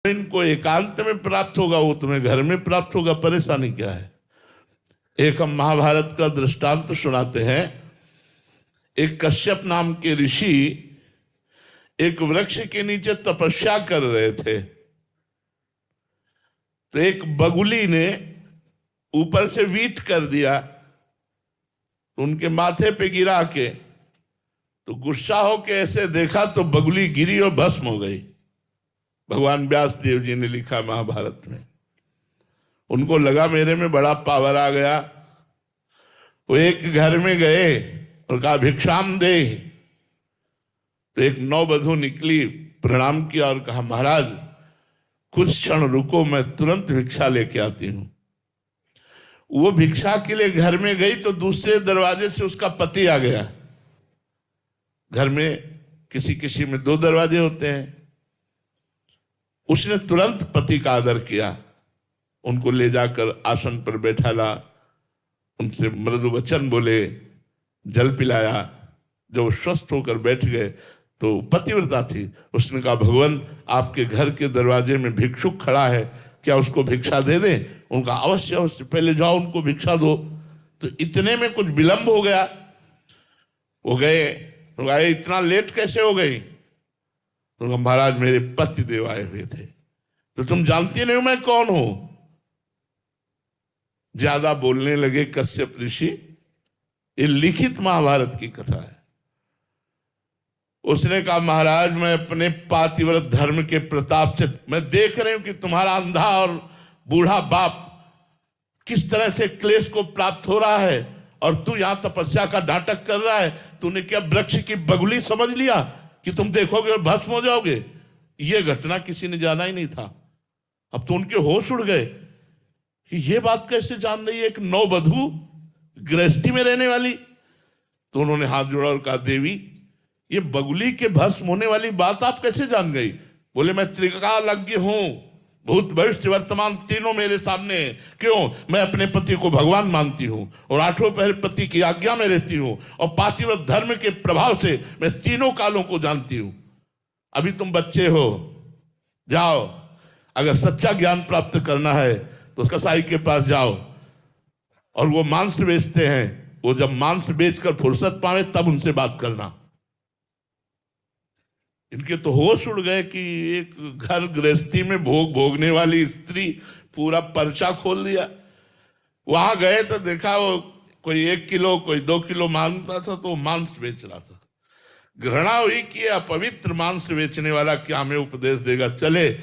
इनको एकांत में प्राप्त होगा, वो तुम्हें घर में प्राप्त होगा, परेशानी क्या है। एक हम महाभारत का दृष्टांत सुनाते हैं। एक कश्यप नाम के ऋषि एक वृक्ष के नीचे तपस्या कर रहे थे, तो एक बगुली ने ऊपर से वीट कर दिया, तो उनके माथे पे गिरा के, तो गुस्सा होके ऐसे देखा तो बगुली गिरी और भस्म हो गई। भगवान व्यास देव जी ने लिखा महाभारत में। उनको लगा मेरे में बड़ा पावर आ गया। वो एक घर में गए और कहा भिक्षाम दे। तो एक नौवधू निकली, प्रणाम किया और कहा महाराज कुछ क्षण रुको, मैं तुरंत भिक्षा लेके आती हूं। वो भिक्षा के लिए घर में गई तो दूसरे दरवाजे से उसका पति आ गया। घर में किसी किसी में 2 दरवाजे होते हैं। उसने तुरंत पति का आदर किया, उनको ले जाकर आसन पर बैठाला, उनसे मृदु वचन बोले, जल पिलाया। जब स्वस्थ होकर बैठ गए तो पतिव्रता थी, उसने कहा भगवान आपके घर के दरवाजे में भिक्षुक खड़ा है, क्या उसको भिक्षा दे दें? उनका अवश्य अवश्य, पहले जाओ उनको भिक्षा दो। तो इतने में कुछ विलंब हो गया। वो गए तो आए, इतना लेट कैसे हो गई? तो महाराज मेरे पति देव आए हुए थे। तो तुम जानती नहीं मैं कौन हूं? ज्यादा बोलने लगे कश्यप ऋषि। ये लिखित महाभारत की कथा है। उसने कहा महाराज मैं अपने पातिव्रत धर्म के प्रताप से मैं देख रही हूं कि तुम्हारा अंधा और बूढ़ा बाप किस तरह से क्लेश को प्राप्त हो रहा है, और तू यहां तपस्या का नाटक कर रहा है। तूने क्या वृक्ष की बगुली समझ लिया कि तुम देखोगे और भस्म हो जाओगे? यह घटना किसी ने जाना ही नहीं था। अब तो उनके होश उड़ गए कि यह बात कैसे जान रही है एक नौवधू गृहस्थी में रहने वाली। तो उन्होंने हाथ जोड़ा और कहा देवी ये बगुली के भस्म होने वाली बात आप कैसे जान गई? बोले मैं त्रिकालज्ञ हूं, भूत भविष्य वर्तमान तीनों मेरे सामने। क्यों? मैं अपने पति को भगवान मानती हूं और 8 पहर पति की आज्ञा में रहती हूं, और पातिव्रत धर्म के प्रभाव से मैं तीनों कालों को जानती हूं। अभी तुम बच्चे हो, जाओ, अगर सच्चा ज्ञान प्राप्त करना है तो उस कसाई के पास जाओ, और वो मांस बेचते हैं, वो जब मांस बेचकर फुर्सत पावे तब उनसे बात करना। इनके तो होश उड़ गए कि एक घर गृहस्थी में भोग भोगने वाली स्त्री पूरा पर्चा खोल दिया। वहां गए तो देखा वो कोई 1 किलो कोई 2 किलो मांगता था, तो मांस बेच रहा था। घृणा हुई कि अपवित्र मांस बेचने वाला क्या हमें उपदेश देगा, चले।